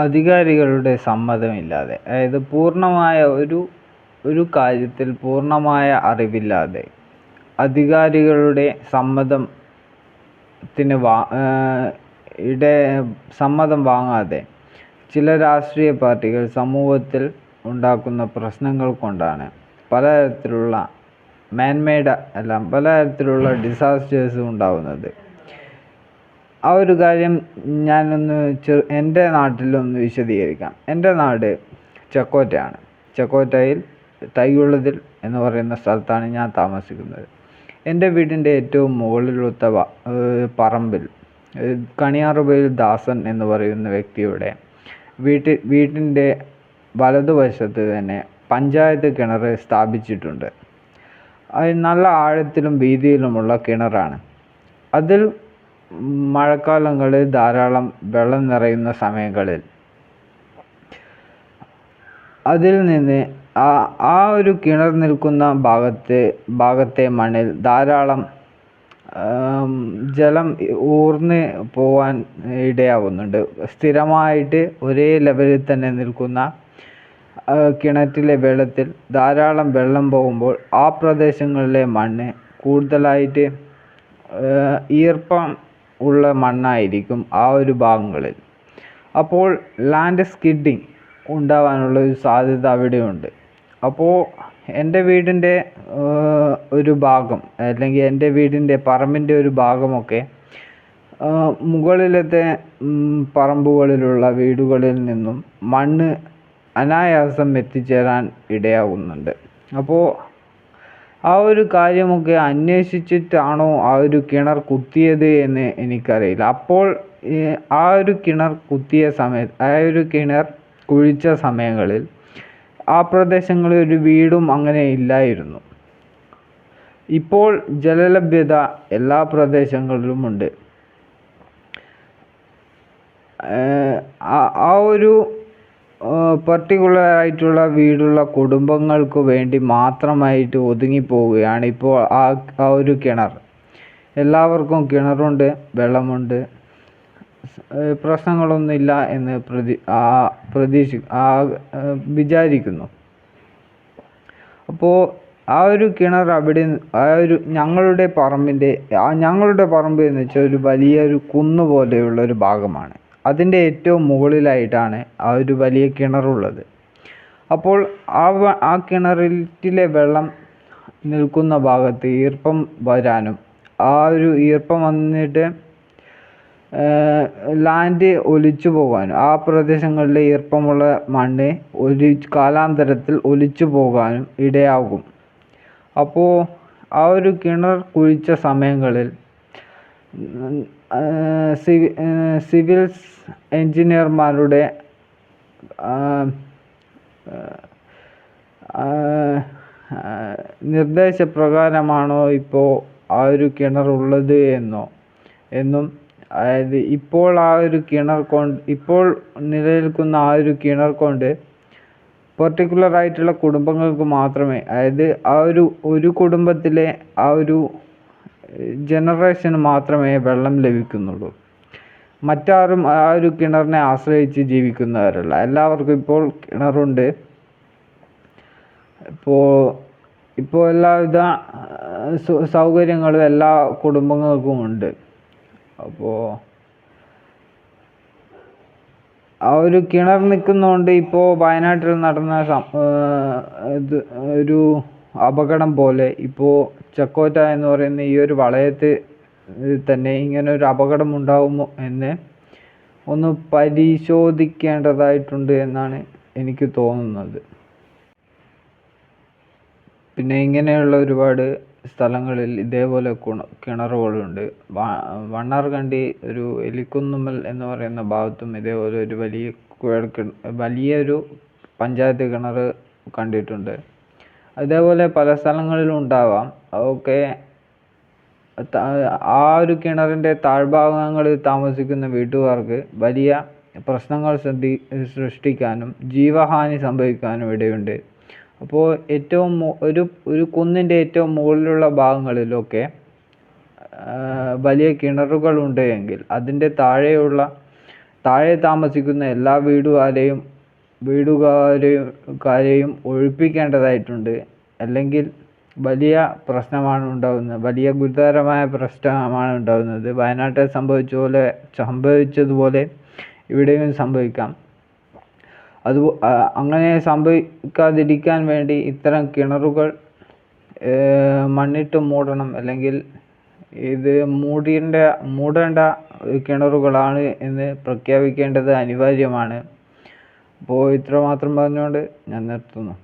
അധികാരികളുടെ സമ്മതമില്ലാതെ, അതായത് പൂർണ്ണമായ ഒരു കാര്യത്തിൽ പൂർണ്ണമായ അറിവില്ലാതെ, അധികാരികളുടെ സമ്മതം വാങ്ങാതെ ചില രാഷ്ട്രീയ പാർട്ടികൾ സമൂഹത്തിൽ ഉണ്ടാക്കുന്ന പ്രശ്നങ്ങൾ കൊണ്ടാണ് പലതരത്തിലുള്ള ഡിസാസ്റ്റേഴ്സ് ഉണ്ടാകുന്നത്. ആ ഒരു കാര്യം ഞാനൊന്ന് എൻ്റെ നാട്ടിലൊന്ന് വിശദീകരിക്കാം. എൻ്റെ നാട് ചക്കോറ്റയാണ്. ചക്കോറ്റയിൽ തൈയുള്ളതിൽ എന്ന് പറയുന്ന സ്ഥലത്താണ് ഞാൻ താമസിക്കുന്നത്. എൻ്റെ വീടിൻ്റെ ഏറ്റവും മുകളിലത്തെ പറമ്പിൽ കണിയാറുപയിൽ ദാസൻ എന്ന് പറയുന്ന വ്യക്തിയുടെ വീട്ടിൻ്റെ വലതുവശത്ത് തന്നെ പഞ്ചായത്ത് കിണർ സ്ഥാപിച്ചിട്ടുണ്ട്. അത് നല്ല ആഴത്തിലും വീതിയിലുമുള്ള കിണറാണ്. അതിൽ മഴക്കാലങ്ങളിൽ ധാരാളം വെള്ളം നിറയുന്ന സമയങ്ങളിൽ അതിൽ നിന്ന് ആ ഒരു കിണർ നിൽക്കുന്ന ഭാഗത്തെ മണ്ണിൽ ധാരാളം ജലം ഊർന്ന് പോവാൻ ഇടയാകുന്നുണ്ട്. സ്ഥിരമായിട്ട് ഒരേ ലെവലിൽ തന്നെ നിൽക്കുന്ന കിണറ്റിലെ വെള്ളത്തിൽ ധാരാളം വെള്ളം പോകുമ്പോൾ ആ പ്രദേശങ്ങളിലെ മണ്ണ് കൂടുതലായിട്ട് ഈർപ്പം ഉള്ള മണ്ണായിരിക്കും ആ ഒരു ഭാഗങ്ങളിൽ. അപ്പോൾ ലാൻഡ് സ്കിഡിങ് ഉണ്ടാവാനുള്ള ഒരു സാധ്യത അവിടെയുണ്ട്. അപ്പോൾ എൻ്റെ വീടിൻ്റെ ഒരു ഭാഗം, അല്ലെങ്കിൽ എൻ്റെ വീടിൻ്റെ പറമ്പിൻ്റെ ഒരു ഭാഗമൊക്കെ മുകളിലത്തെ പറമ്പുകളിലുള്ള വീടുകളിൽ നിന്നും മണ്ണ് അനായാസം എത്തിച്ചേരാൻ ഇടയാകുന്നുണ്ട്. അപ്പോൾ ആ ഒരു കാര്യമൊക്കെ അന്വേഷിച്ചിട്ടാണോ ആ ഒരു കിണർ കുത്തിയത് എന്ന് എനിക്കറിയില്ല. അപ്പോൾ ആ ഒരു കിണർ കുഴിച്ച സമയങ്ങളിൽ ആ പ്രദേശങ്ങളിൽ ഒരു വീടും അങ്ങനെ ഇല്ലായിരുന്നു. ഇപ്പോൾ ജലലഭ്യത എല്ലാ പ്രദേശങ്ങളിലുമുണ്ട്. ആ ഒരു പർട്ടിക്കുലറായിട്ടുള്ള വീടുള്ള കുടുംബങ്ങൾക്ക് വേണ്ടി മാത്രമായിട്ട് ഒതുങ്ങിപ്പോവുകയാണ് ഇപ്പോൾ ആ ഒരു കിണർ. എല്ലാവർക്കും കിണറുണ്ട്, വെള്ളമുണ്ട്, പ്രശ്നങ്ങളൊന്നുമില്ല എന്ന് വിചാരിക്കുന്നു. അപ്പോൾ ആ ഒരു കിണർ ഞങ്ങളുടെ പറമ്പ് എന്ന് വെച്ചാൽ ഒരു വലിയൊരു കുന്ന് പോലെയുള്ള ഒരു ഭാഗമാണ്. അതിൻ്റെ ഏറ്റവും മുകളിലായിട്ടാണ് ആ ഒരു വലിയ കിണറുള്ളത്. അപ്പോൾ ആ കിണറിലെ വെള്ളം നിൽക്കുന്ന ഭാഗത്ത് ഈർപ്പം വരാനും ആ ഒരു ഈർപ്പം വന്നിട്ട് ലാൻഡ് ഒലിച്ചു പോകാനും ആ പ്രദേശങ്ങളിലെ ഈർപ്പമുള്ള മണ്ണ് കാലാന്തരത്തിൽ ഒലിച്ചു പോകാനും ഇടയാകും. അപ്പോൾ ആ ഒരു കിണർ കുഴിച്ച സമയങ്ങളിൽ സിവിൽ എഞ്ചിനീയർമാരുടെ നിർദ്ദേശപ്രകാരമാണോ ഇപ്പോൾ ആ ഒരു കിണർ ഉള്ളത് എന്നും അതായത് ഇപ്പോൾ നിലനിൽക്കുന്ന ആ ഒരു കിണർ കൊണ്ട് പർട്ടിക്കുലർ ആയിട്ടുള്ള കുടുംബങ്ങൾക്ക് മാത്രമേ, അതായത് ആ ഒരു കുടുംബത്തിലെ ആ ഒരു ജനറേഷന് മാത്രമേ വെള്ളം ലഭിക്കുന്നുള്ളൂ. മറ്റാരും ആ ഒരു കിണറിനെ ആശ്രയിച്ച് ജീവിക്കുന്നവരല്ല. എല്ലാവർക്കും ഇപ്പോൾ കിണറുണ്ട്. ഇപ്പോൾ എല്ലാവിധ സൗകര്യങ്ങളും എല്ലാ കുടുംബങ്ങൾക്കും ഉണ്ട്. അപ്പോൾ ആ ഒരു കിണർ നിൽക്കുന്നതുകൊണ്ട് ഇപ്പോൾ വയനാട്ടിൽ നടന്ന ഒരു അപകടം പോലെ ഇപ്പോൾ ചക്കോറ്റ എന്ന് പറയുന്ന ഈ ഒരു വളയത്തിൽ തന്നെ ഇങ്ങനെ ഒരു അപകടം ഉണ്ടാകുമോ എന്ന് ഒന്ന് പരിശോധിക്കേണ്ടതായിട്ടുണ്ട് എന്നാണ് എനിക്ക് തോന്നുന്നത്. പിന്നെ ഇങ്ങനെയുള്ള ഒരുപാട് സ്ഥലങ്ങളിൽ ഇതേപോലെ കിണറുകളുണ്ട്. വണ്ണാർകണ്ടി ഒരു എലിക്കുന്നുമ്മൽ എന്ന് പറയുന്ന ഭാഗത്തും ഇതേപോലെ ഒരു വലിയൊരു പഞ്ചായത്ത് കിണർ കണ്ടിട്ടുണ്ട്. അതേപോലെ പല സ്ഥലങ്ങളിലും ഉണ്ടാവാം. അതൊക്കെ ആ ഒരു കിണറിൻ്റെ താഴ്ഭാഗങ്ങളിൽ താമസിക്കുന്ന വീട്ടുകാർക്ക് വലിയ പ്രശ്നങ്ങൾ സൃഷ്ടിക്കാനും ജീവഹാനി സംഭവിക്കാനും ഇടയുണ്ട്. അപ്പോൾ ഒരു കുന്നിൻ്റെ ഏറ്റവും മുകളിലുള്ള ഭാഗങ്ങളിലൊക്കെ വലിയ കിണറുകളുണ്ട് എങ്കിൽ അതിൻ്റെ താഴെയുള്ള താഴെ താമസിക്കുന്ന എല്ലാ വീടുകാരെയും ഒഴിപ്പിക്കേണ്ടതായിട്ടുണ്ട്. അല്ലെങ്കിൽ വലിയ പ്രശ്നമാണ് ഉണ്ടാകുന്നത്, വലിയ ഗുരുതരമായ പ്രശ്നമാണ് ഉണ്ടാകുന്നത്. വയനാട്ടിൽ സംഭവിച്ചതുപോലെ ഇവിടെയും സംഭവിക്കാം. അങ്ങനെ സംഭവിക്കാതിരിക്കാൻ വേണ്ടി ഇത്തരം കിണറുകൾ മണ്ണിട്ട് മൂടണം, അല്ലെങ്കിൽ ഇത് മൂടേണ്ട കിണറുകളാണ് എന്ന് പ്രഖ്യാപിക്കേണ്ടത് അനിവാര്യമാണ്. അപ്പോൾ ഇത്രമാത്രം പറഞ്ഞുകൊണ്ട് ഞാൻ നിർത്തുന്നു.